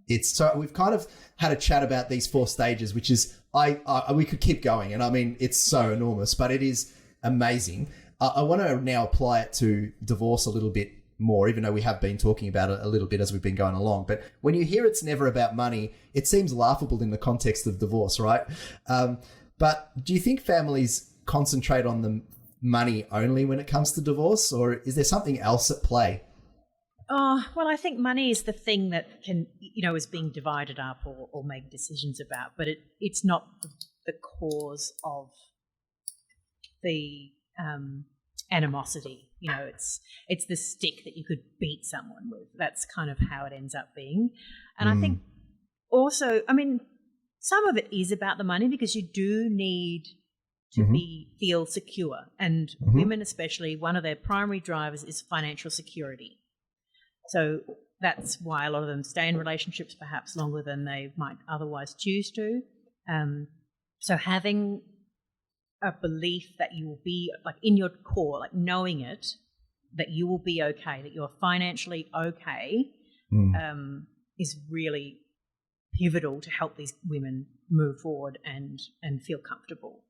it's, so we've kind of had a chat about these 4 stages, which is we could keep going, and I mean, it's so enormous, but it is amazing. I want to now apply it to divorce a little bit more, even though we have been talking about it a little bit as we've been going along. But when you hear it's never about money, it seems laughable in the context of divorce, right? But do you think families concentrate on the money only when it comes to divorce, or is there something else at play? Well, I think money is the thing that can, is being divided up or made decisions about, but it's not the cause of the animosity. It's the stick that you could beat someone with. That's kind of how it ends up being. And I think also, some of it is about the money, because you do need to feel secure. And women especially, one of their primary drivers is financial security. So that's why a lot of them stay in relationships perhaps longer than they might otherwise choose to. So having a belief that you will be, like, in your core, like knowing it, that you will be okay, that you're financially okay, is really pivotal to help these women move forward and feel comfortable.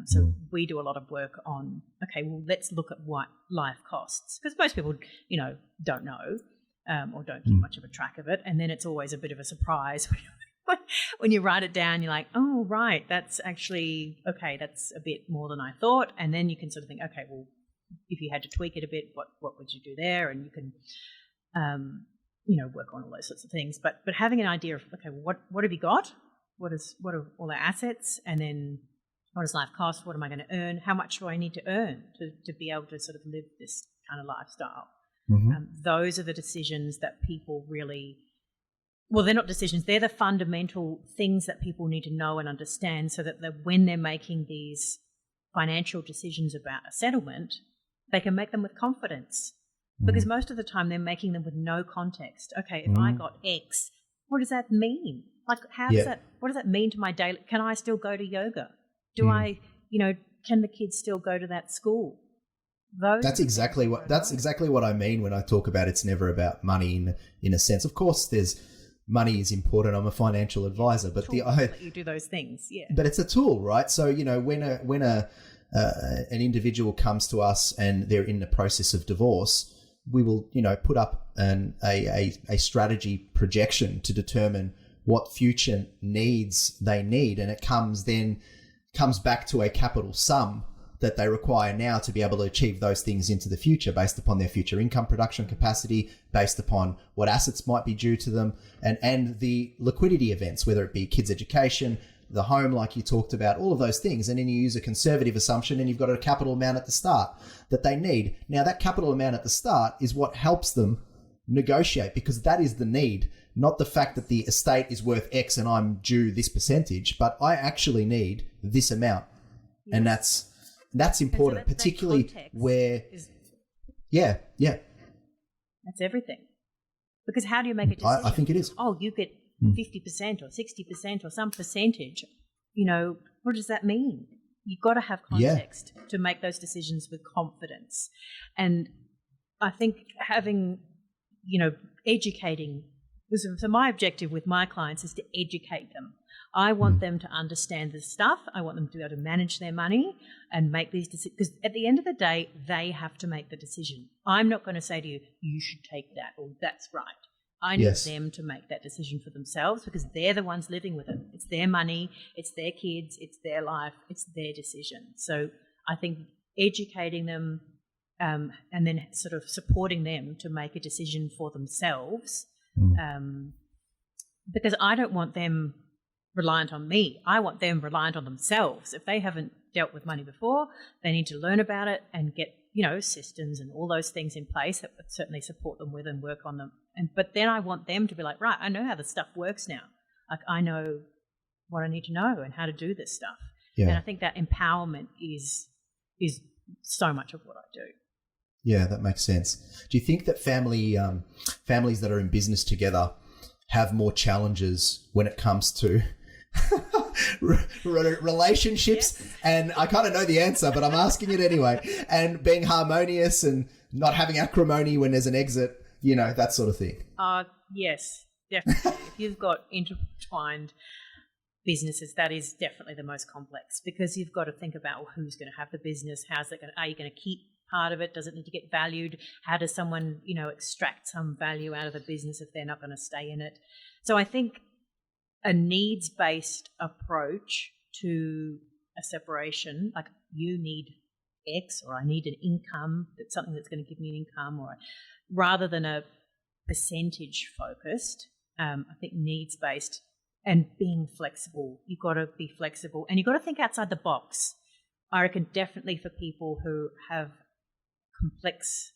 So we do a lot of work on, okay, well, let's look at what life costs, because most people, don't know or don't keep much of a track of it. And then it's always a bit of a surprise when you write it down. You're like, oh, right, that's actually, okay, that's a bit more than I thought. And then you can sort of think, okay, well, if you had to tweak it a bit, what would you do there? And you can, work on all those sorts of things. But having an idea of, okay, what have you got? What are all our assets? And then what does life cost? What am I going to earn? How much do I need to earn to be able to sort of live this kind of lifestyle? Those are the decisions that people really, well, they're not decisions. They're the fundamental things that people need to know and understand, so that when they're making these financial decisions about a settlement, they can make them with confidence. Because most of the time they're making them with no context. Okay, if I got X, what does that mean? Like, what does that mean to my daily, can I still go to yoga? Do I, can the kids still go to that school? That's exactly what I mean when I talk about it's never about money in a sense. Of course, money is important. I'm a financial advisor, but you do those things, yeah. But it's a tool, right? So when an individual comes to us and they're in the process of divorce, we will put up a strategy projection to determine what future needs they need, and it comes back to a capital sum that they require now to be able to achieve those things into the future, based upon their future income production capacity, based upon what assets might be due to them, and the liquidity events, whether it be kids' education, the home, like you talked about, all of those things. And then you use a conservative assumption and you've got a capital amount at the start that they need. Now, that capital amount at the start is what helps them negotiate, because that is the need, not the fact that the estate is worth X and I'm due this percentage, but I actually need this amount. Yes. And that's important, so particularly where, that's everything. Because how do you make a decision? I think it is. Oh, you get 50% or 60% or some percentage. What does that mean? You've got to have context to make those decisions with confidence. And I think having, educating. So my objective with my clients is to educate them. I want them to understand this stuff. I want them to be able to manage their money and make these decisions. Because at the end of the day, they have to make the decision. I'm not going to say to you, you should take that or that's right. I need them to make that decision for themselves, because they're the ones living with it. It's their money, it's their kids, it's their life, it's their decision. So I think educating them and then sort of supporting them to make a decision for themselves, because I don't want them reliant on me. I want them reliant on themselves. If they haven't dealt with money before, they need to learn about it and get, systems and all those things in place that would certainly support them with and work on them. But then I want them to be like, right, I know how this stuff works now. Like, I know what I need to know and how to do this stuff. Yeah. And I think that empowerment is so much of what I do. Yeah, that makes sense. Do you think that families that are in business together have more challenges when it comes to relationships? Yes. And I kind of know the answer, but I'm asking it anyway. And being harmonious and not having acrimony when there's an exit, that sort of thing. Yes, definitely. If you've got intertwined businesses, that is definitely the most complex, because you've got to think about who's going to have the business, are you going to keep part of it? Does it need to get valued? How does someone, extract some value out of the business if they're not going to stay in it? So I think a needs-based approach to a separation, like you need X or I need an income, that's something that's going to give me an income, or rather than a percentage focused, I think needs-based and being flexible. You've got to be flexible and you've got to think outside the box. I reckon definitely for people who have complex,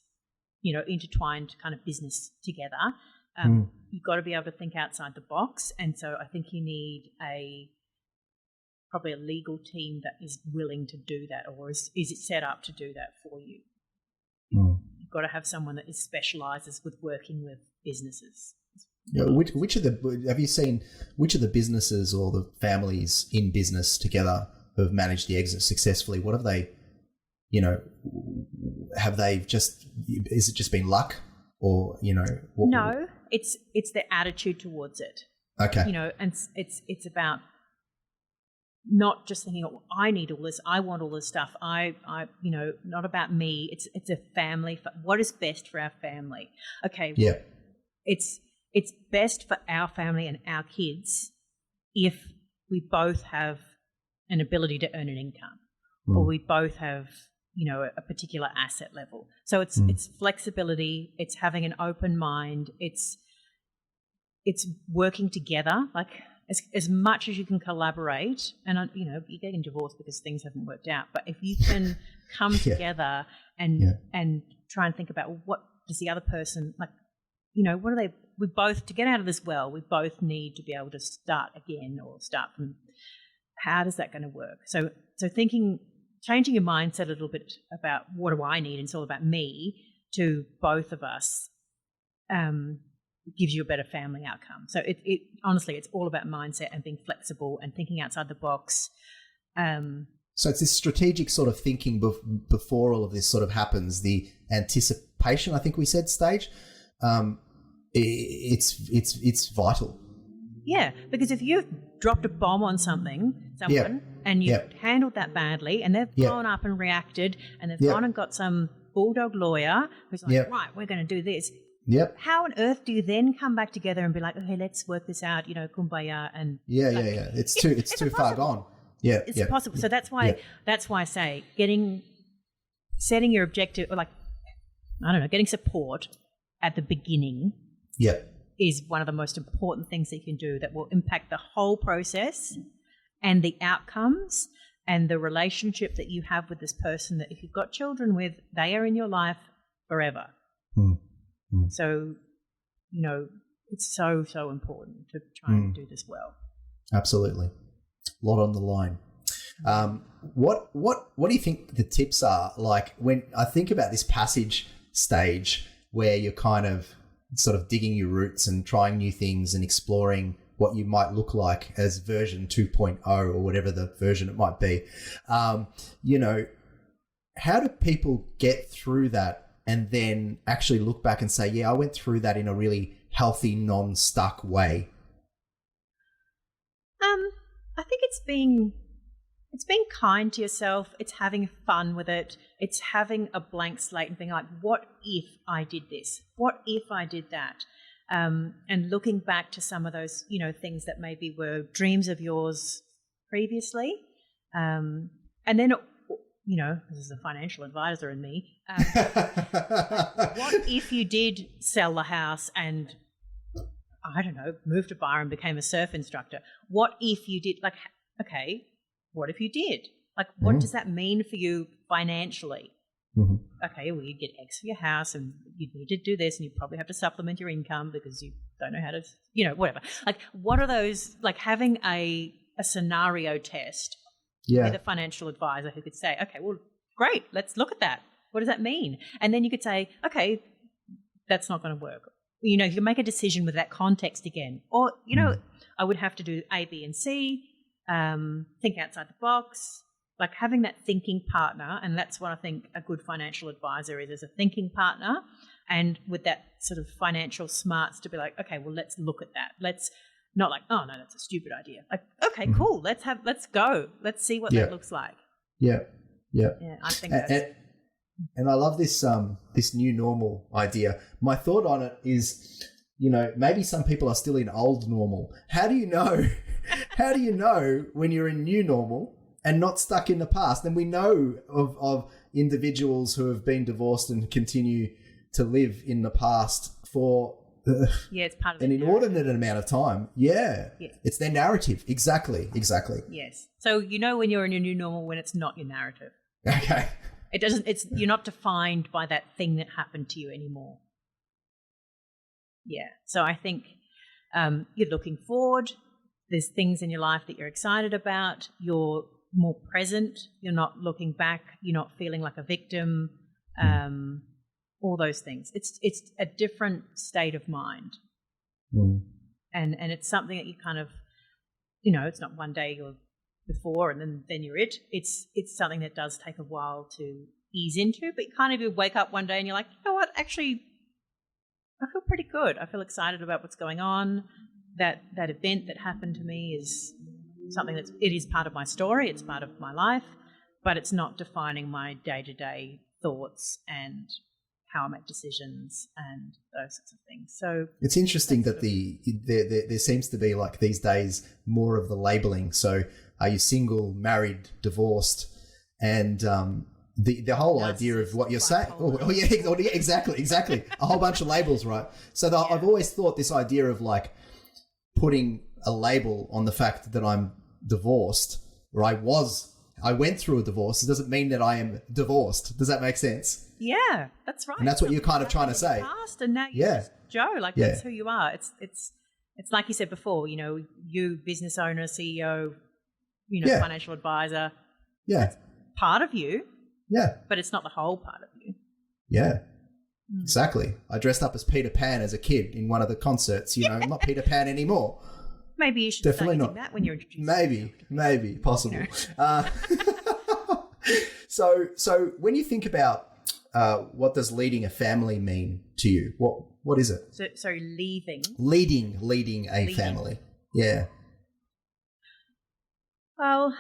intertwined kind of business together, You've got to be able to think outside the box. And so I think you need probably a legal team that is willing to do that, or is it set up to do that for you? You've got to have someone that specialises with working with businesses. Yeah, have you seen which of the businesses or the families in business together who have managed the exit successfully? What have they, is it just been luck, or, No, it's their attitude towards it. Okay. And it's about not just thinking, oh, I need all this, I want all this stuff. I not about me. It's a family. What is best for our family? Okay. Yeah. Well, it's best for our family and our kids if we both have an ability to earn an income, or we both have, a particular asset level. So it's flexibility. It's having an open mind. It's working together, like as much as you can collaborate. And you're getting divorced because things haven't worked out. But if you can come together and try and think about, well, what does the other person like? What are they? We both, to get out of this well, we both need to be able to start again, or start from. How does that going to work? So changing your mindset a little bit about what do I need, and it's all about me, to both of us, gives you a better family outcome. So it honestly, it's all about mindset and being flexible and thinking outside the box. So it's this strategic sort of thinking before all of this sort of happens, the anticipation, I think we said, stage. It's vital. Yeah, because if you've dropped a bomb on someone, and you've handled that badly, and they've gone up and reacted, and they've gone and got some bulldog lawyer who's like, right, we're going to do this. Yep. How on earth do you then come back together and be like, okay, let's work this out, kumbaya, and It's too far gone. Yeah, it's impossible. So that's why I say setting your objective, or getting support at the beginning. Yep. Is one of the most important things that you can do that will impact the whole process and the outcomes and the relationship that you have with this person that if you've got children with, they are in your life forever. So, it's so, so important to try and do this well. Absolutely. A lot on the line. What do you think the tips are? Like, when I think about this passage stage where you're kind of sort of digging your roots and trying new things and exploring what you might look like as version 2.0 or whatever the version it might be. How do people get through that and then actually look back and say, yeah, I went through that in a really healthy, non-stuck way? I think it's being kind to yourself. It's having fun with it. It's having a blank slate and being like, what if I did this? What if I did that? And looking back to some of those, things that maybe were dreams of yours previously. And then, this is a financial advisor in me. What if you did sell the house and, I don't know, moved to Byron, became a surf instructor? What if you did, okay, what if you did? What does that mean for you financially? Okay, well, you get X for your house and you'd need to do this and you probably have to supplement your income because you don't know how to, whatever. What are those, having a scenario test with a financial advisor who could say, okay, well, great, let's look at that. What does that mean? And then you could say, okay, that's not going to work. You can make a decision with that context again. Or, I would have to do A, B, and C, think outside the box, having that thinking partner. And that's what I think a good financial advisor is a thinking partner. And with that sort of financial smarts to be like, okay, well, let's look at that. Let's not oh no, that's a stupid idea. Okay, cool. Let's go. Let's see what that looks like. Yeah. I think that's... And I love this this new normal idea. My thought on it is, maybe some people are still in old normal. How do you know? How do you know when you're in new normal and not stuck in the past? And we know of individuals who have been divorced and continue to live in the past for it's part of an inordinate amount of time. Yeah. It's their narrative. Exactly. Yes. So when you're in your new normal when it's not your narrative. Okay. You're not defined by that thing that happened to you anymore. Yeah. So I think you're looking forward. There's things in your life that you're excited about. You're more present. You're not looking back. You're not feeling like a victim. All those things. It's a different state of mind. And it's something that you kind of, it's not one day you're before and then you're it. It's something that does take a while to ease into, but you wake up one day and you're like, you know what, actually, I feel pretty good. I feel excited about what's going on. That event that happened to me is something it is part of my story. It's part of my life, but it's not defining my day-to-day thoughts and how I make decisions and those sorts of things. So it's interesting that there seems to be, like, these days, more of the labeling. So are you single, married, divorced? And the whole idea of what you're saying. Yeah, exactly. A whole bunch of labels, right? So I've always thought this idea of, like, putting a label on the fact that I'm divorced, or I went through a divorce, it doesn't mean that I am divorced. Does that make sense? Yeah, that's right. And that's what you're kind of trying to say. Past, and now you're just Joe. That's who you are. It's like you said before. You business owner, CEO, financial advisor. Yeah, that's part of you. Yeah, but it's not the whole part of you. Yeah. Exactly. I dressed up as Peter Pan as a kid in one of the concerts. I'm not Peter Pan anymore. Maybe you should definitely start not that when you're introduced. Maybe possible. So when you think about what does leading a family mean to you? What is it? So leading a family. Yeah. Well, I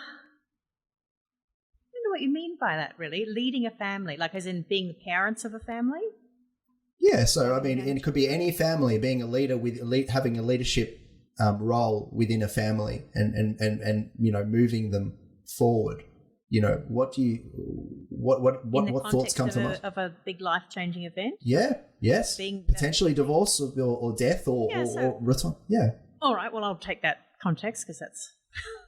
don't know what you mean by that, really. Leading a family, like as in being the parents of a family? Yeah, so I mean, it could be any family, being a leader having a leadership role within a family and moving them forward. What thoughts come to mind? Of a big life-changing event? Yeah, yes. Potentially divorce or death or return. Yeah. All right, well, I'll take that context because that's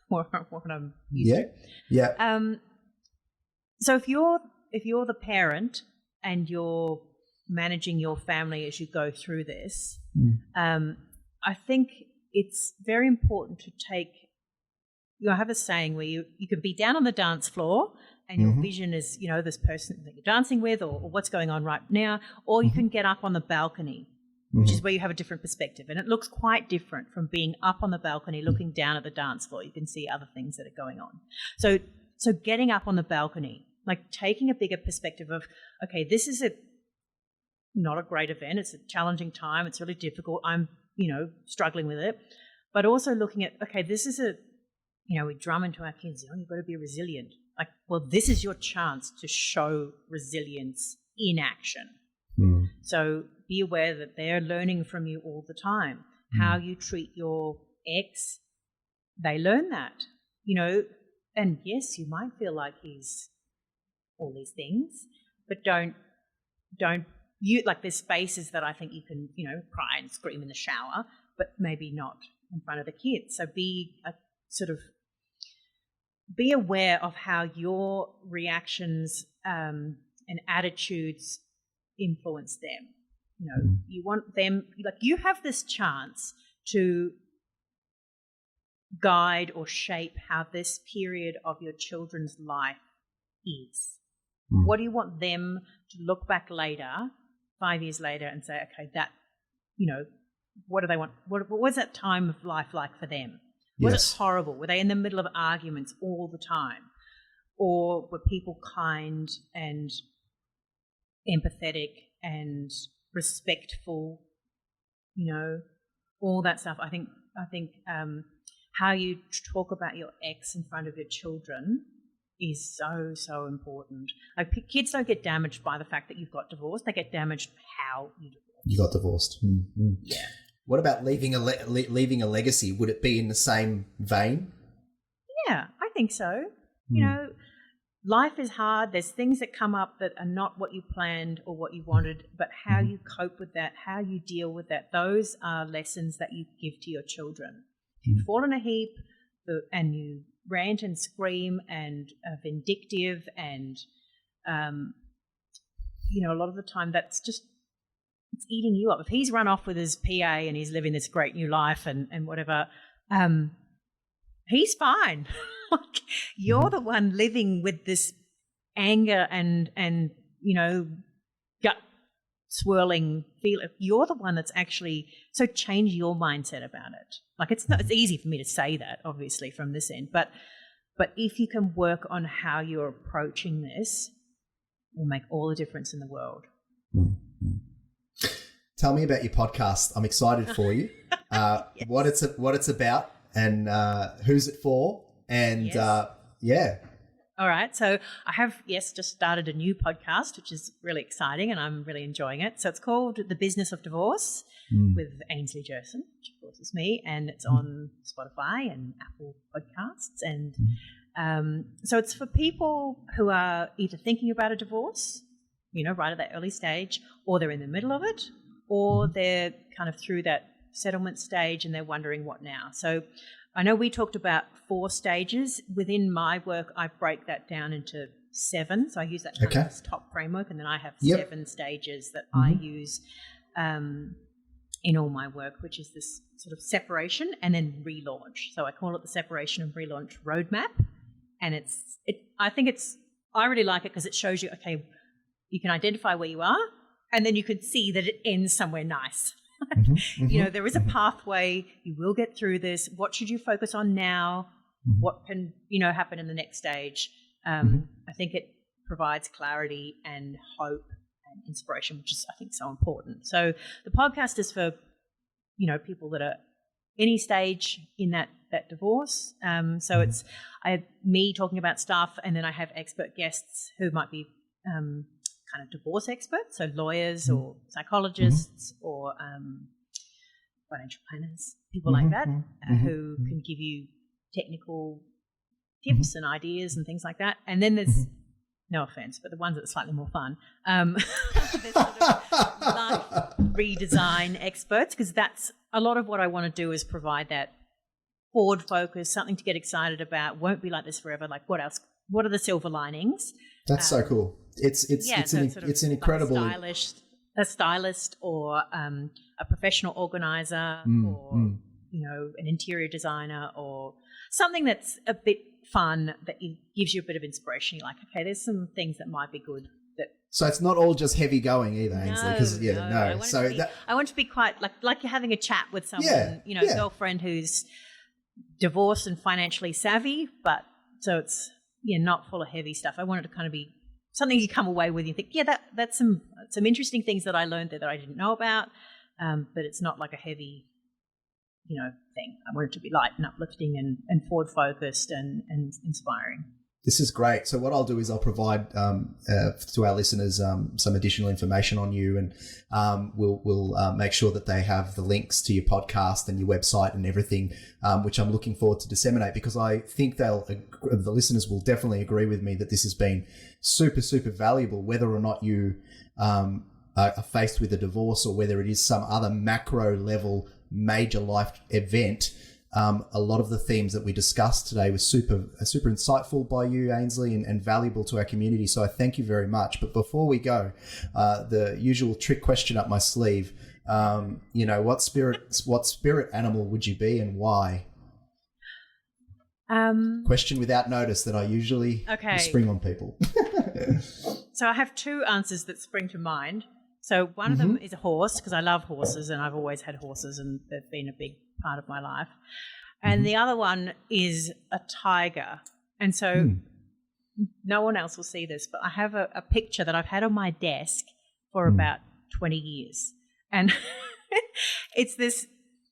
what I'm used to. Yeah. So if you're the parent and you're managing your family as you go through this, I think it's very important to take. I have a saying where you could be down on the dance floor and your vision is this person that you're dancing with or what's going on right now, or you can get up on the balcony, which is where you have a different perspective, and it looks quite different from being up on the balcony looking down at the dance floor. You can see other things that are going on. So getting up on the balcony, like taking a bigger perspective of, okay, this is not a great event. It's a challenging time. It's really difficult. I'm, struggling with it. But also looking at, okay, this is we drum into our kids, you've got to be resilient. Like, well, this is your chance to show resilience in action. So be aware that they're learning from you all the time. How you treat your ex, they learn that, and yes, you might feel like he's all these things, but don't there's spaces that I think you can, cry and scream in the shower, but maybe not in front of the kids. So be aware of how your reactions and attitudes influence them. You want them, you have this chance to guide or shape how this period of your children's life is. What do you want them to look back later, 5 years later, and say, okay, that, what do they want? What was that time of life like for them? Was it horrible? Were they in the middle of arguments all the time? Or were people kind and empathetic and respectful? All that stuff. I think how you talk about your ex in front of your children is so, so important. Like, kids don't get damaged by the fact that you've got divorced. They get damaged how you got divorced. Yeah. What about leaving a legacy? Would it be in the same vein? Yeah, I think so. Life is hard. There's things that come up that are not what you planned or what you wanted, but how you cope with that, how you deal with that, those are lessons that you give to your children. If you fall in a heap and you rant and scream and are vindictive and, a lot of the time that's just it's eating you up. If he's run off with his PA and he's living this great new life and whatever, he's fine. Like, you're the one living with this anger and gut swirling feel. You're the one that's actually, so change your mindset about it. Like, it's easy for me to say that, obviously, from this end, but if you can work on how you're approaching this, it will make all the difference in the world. Tell me about your podcast. I'm excited for you. Yes. What it's about, and who's it for, and yes. All right. So I have, just started a new podcast, which is really exciting, and I'm really enjoying it. So it's called The Business of Divorce with Aynsley Jurson, which of course is me, and it's on Spotify and Apple Podcasts. And so it's for people who are either thinking about a divorce, right at that early stage, or they're in the middle of it, or they're kind of through that settlement stage and they're wondering what now. So I know we talked about 4 stages. Within my work, I break that down into 7. So I use that kind of this top framework, and then I have 7 stages that I use in all my work, which is this sort of separation and then relaunch. So I call it the separation and relaunch roadmap. And I really like it because it shows you, okay, you can identify where you are, and then you can see that it ends somewhere nice. There is a pathway. You will get through this. What should you focus on now? What can, happen in the next stage? I think it provides clarity and hope and inspiration, which is, I think, so important. So the podcast is for, people that are any stage in that divorce. So it's me talking about stuff, and then I have expert guests who might be kind of divorce experts, so lawyers or psychologists or financial planners, people like that, who can give you technical tips and ideas and things like that. And then there's, no offense, but the ones that are slightly more fun, there's sort of life redesign experts, because that's a lot of what I want to do, is provide that forward focus, something to get excited about. Won't be like this forever. Like, what else? What are the silver linings? That's so cool. It's an incredible, like a stylist or a professional organizer or an interior designer, or something that's a bit fun that gives you a bit of inspiration. You're like, okay, there's some things that might be good. So it's not all just heavy going either, Aynsley. I want to be quite like you're having a chat with someone, girlfriend who's divorced and financially savvy, but so it's not full of heavy stuff. I wanted to kind of be something you come away with and you think, that's some interesting things that I learned there that I didn't know about, but it's not like a heavy, thing. I want it to be light and uplifting and forward focused and inspiring. This is great. So what I'll do is I'll provide to our listeners some additional information on you, and we'll make sure that they have the links to your podcast and your website and everything, which I'm looking forward to disseminate, because I think the listeners will definitely agree with me that this has been super, super valuable, whether or not you are faced with a divorce or whether it is some other macro level major life event. A lot of the themes that we discussed today were super insightful by you, Aynsley, and valuable to our community. So I thank you very much. But before we go, the usual trick question up my sleeve, what spirit animal would you be and why? Question without notice that I usually spring on people. So I have 2 answers that spring to mind. So one of them is a horse, because I love horses and I've always had horses and they've been a big part of my life. And the other one is a tiger. And so no one else will see this, but I have a picture that I've had on my desk for about 20 years. And it's this,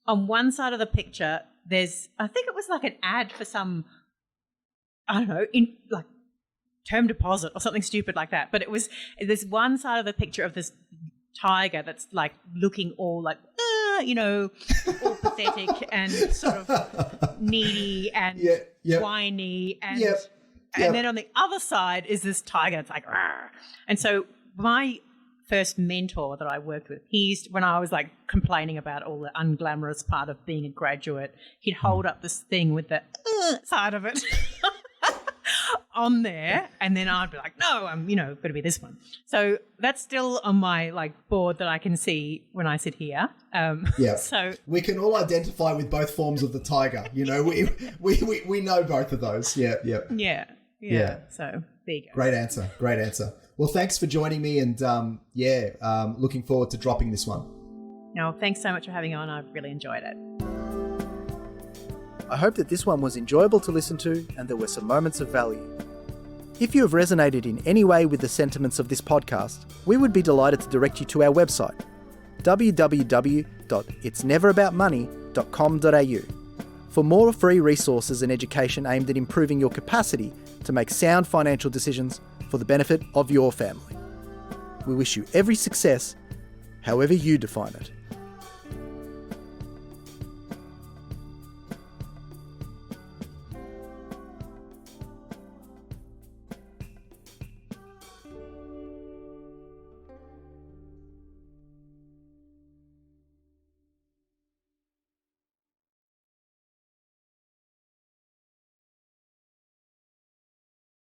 on one side of the picture, there's, I think it was like an ad for some, I don't know, in like term deposit or something stupid like that. But it was, there's one side of the picture of this tiger that's like looking all like, all pathetic and sort of needy and whiny. And and then on the other side is this tiger that's like, Rrr. And so my first mentor that I worked with, when I was like complaining about all the unglamorous part of being a graduate, he'd hold up this thing with the side of it on there, and then I'd be like, no, I'm, going to be this one. So that's still on my board that I can see when I sit here. So we can all identify with both forms of the tiger. We know both of those. Yeah. So there you go. Great answer. Well, thanks for joining me, and looking forward to dropping this one. No, thanks so much for having me on. I've really enjoyed it. I hope that this one was enjoyable to listen to and there were some moments of value. If you have resonated in any way with the sentiments of this podcast, we would be delighted to direct you to our website, www.itsneveraboutmoney.com.au, for more free resources and education aimed at improving your capacity to make sound financial decisions for the benefit of your family. We wish you every success, however you define it.